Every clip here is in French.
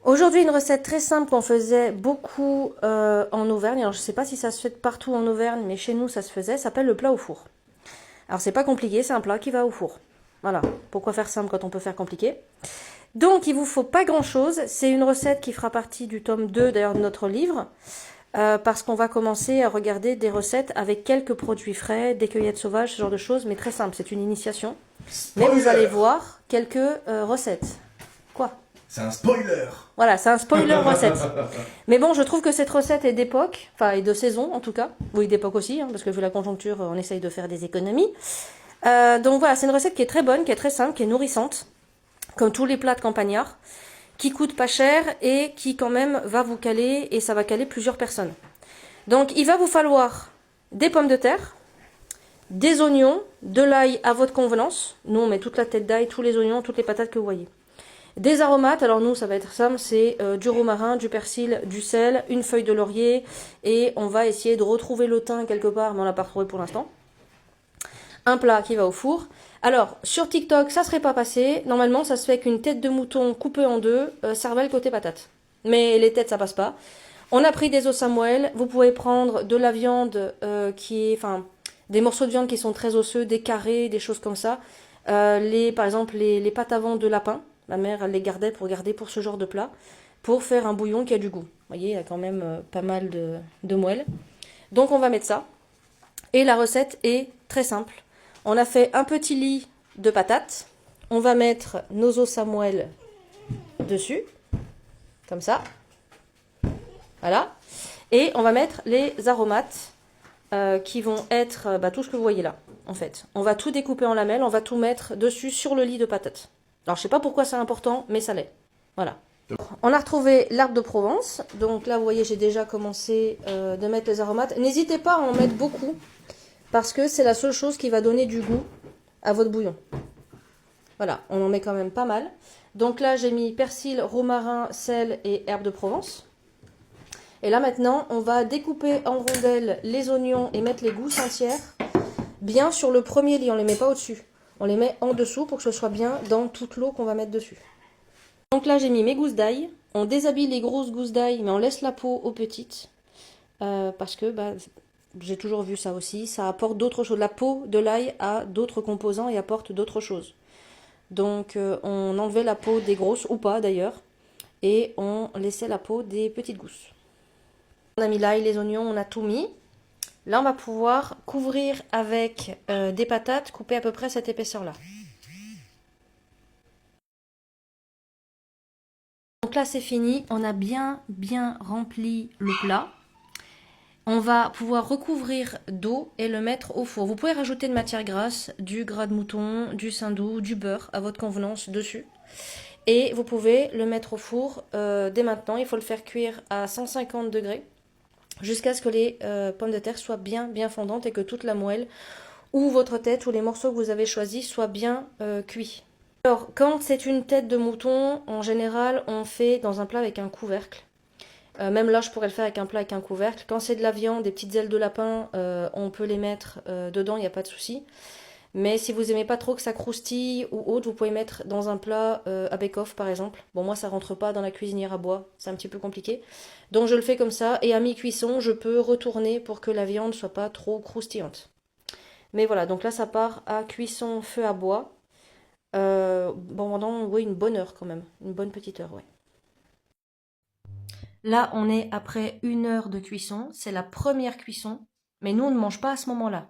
Aujourd'hui, une recette très simple qu'on faisait beaucoup en Auvergne. Alors, je ne sais pas si ça se fait partout en Auvergne, mais chez nous, ça se faisait. Ça s'appelle le plat au four. Alors, c'est pas compliqué, c'est un plat qui va au four. Voilà. Pourquoi faire simple quand on peut faire compliqué? Donc, il vous faut pas grand-chose. C'est une recette qui fera partie du tome 2, d'ailleurs, de notre livre. Parce qu'on va commencer à regarder des recettes avec quelques produits frais, des cueillettes sauvages, ce genre de choses, mais très simple. C'est une initiation. Mais vous allez voir quelques recettes. Quoi? C'est un spoiler. Voilà, c'est un spoiler recette. Mais bon, je trouve que cette recette est d'époque, enfin, et de saison en tout cas. Oui, d'époque aussi, hein, parce que vu la conjoncture, on essaye de faire des économies. Donc voilà, c'est une recette qui est très bonne, qui est très simple, qui est nourrissante, comme tous les plats de campagnard, qui coûte pas cher et qui quand même va vous caler, et ça va caler plusieurs personnes. Donc il va vous falloir des pommes de terre, des oignons, de l'ail à votre convenance. Nous, on met toute la tête d'ail, tous les oignons, toutes les patates que vous voyez. Des aromates, alors nous ça va être simple, c'est du romarin, du persil, du sel, une feuille de laurier et on va essayer de retrouver le thym quelque part, mais on l'a pas retrouvé pour l'instant. Un plat qui va au four. Alors sur TikTok ça serait pas passé, normalement ça se fait avec une tête de mouton coupée en deux, cervelle côté patate. Mais les têtes ça passe pas. On a pris des os Samuel, vous pouvez prendre de la viande enfin des morceaux de viande qui sont très osseux, des carrés, des choses comme ça. Par exemple les pâtes avant de lapin. Ma mère, elle les gardait pour ce genre de plat, pour faire un bouillon qui a du goût. Vous voyez, il y a quand même pas mal de moelle. Donc on va mettre ça. Et la recette est très simple. On a fait un petit lit de patates. On va mettre nos os Samuel dessus, comme ça. Voilà. Et on va mettre les aromates qui vont être tout ce que vous voyez là, en fait. On va tout découper en lamelles, on va tout mettre dessus sur le lit de patates. Alors, je sais pas pourquoi c'est important, mais ça l'est. Voilà. On a retrouvé l'arbre de Provence. Donc là, vous voyez, j'ai déjà commencé de mettre les aromates. N'hésitez pas à en mettre beaucoup, parce que c'est la seule chose qui va donner du goût à votre bouillon. Voilà, on en met quand même pas mal. Donc là, j'ai mis persil, romarin, sel et herbe de Provence. Et là, maintenant, on va découper en rondelles les oignons et mettre les gousses entières bien sur le premier lit. On ne les met pas au-dessus. On les met en dessous pour que ce soit bien dans toute l'eau qu'on va mettre dessus. Donc là, j'ai mis mes gousses d'ail. On déshabille les grosses gousses d'ail, mais on laisse la peau aux petites. Parce que j'ai toujours vu ça aussi. Ça apporte d'autres choses. La peau de l'ail a d'autres composants et apporte d'autres choses. Donc, on enlevait la peau des grosses, ou pas d'ailleurs. Et on laissait la peau des petites gousses. On a mis l'ail, les oignons, on a tout mis. Là, on va pouvoir couvrir avec des patates coupées à peu près cette épaisseur-là. Donc là, c'est fini. On a bien rempli le plat. On va pouvoir recouvrir d'eau et le mettre au four. Vous pouvez rajouter de matière grasse, du gras de mouton, du saindoux, du beurre à votre convenance dessus. Et vous pouvez le mettre au four dès maintenant. Il faut le faire cuire à 150 degrés jusqu'à ce que les pommes de terre soient bien fondantes et que toute la moelle ou votre tête ou les morceaux que vous avez choisis soient bien cuits. Alors, quand c'est une tête de mouton, en général, on fait dans un plat avec un couvercle. Même là, je pourrais le faire avec un plat avec un couvercle. Quand c'est de la viande, des petites ailes de lapin, on peut les mettre dedans, il n'y a pas de souci. Mais si vous aimez pas trop que ça croustille ou autre, vous pouvez mettre dans un plat à bake-off par exemple. Bon, moi ça rentre pas dans la cuisinière à bois, c'est un petit peu compliqué. Donc je le fais comme ça et à mi-cuisson, je peux retourner pour que la viande soit pas trop croustillante. Mais voilà, donc là ça part à cuisson feu à bois. Pendant oui, une bonne heure quand même, une bonne petite heure, ouais. Là, on est après 1 heure de cuisson, c'est la première cuisson, mais nous on ne mange pas à ce moment-là.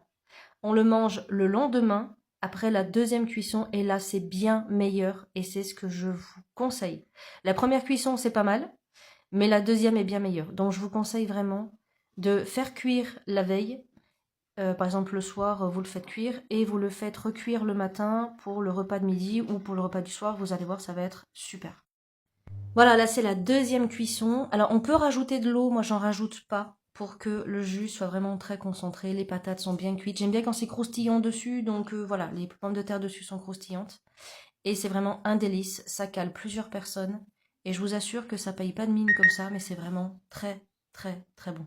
On le mange le lendemain, après la deuxième cuisson, et là c'est bien meilleur, et c'est ce que je vous conseille. La première cuisson c'est pas mal, mais la deuxième est bien meilleure. Donc je vous conseille vraiment de faire cuire la veille. Par exemple le soir vous le faites cuire, et vous le faites recuire le matin pour le repas de midi ou pour le repas du soir, vous allez voir ça va être super. Voilà, là c'est la deuxième cuisson. Alors on peut rajouter de l'eau, moi j'en rajoute pas pour que le jus soit vraiment très concentré. Les patates sont bien cuites. J'aime bien quand c'est croustillant dessus, donc voilà, les pommes de terre dessus sont croustillantes. Et c'est vraiment un délice, ça cale plusieurs personnes. Et je vous assure que ça paye pas de mine comme ça, mais c'est vraiment très bon.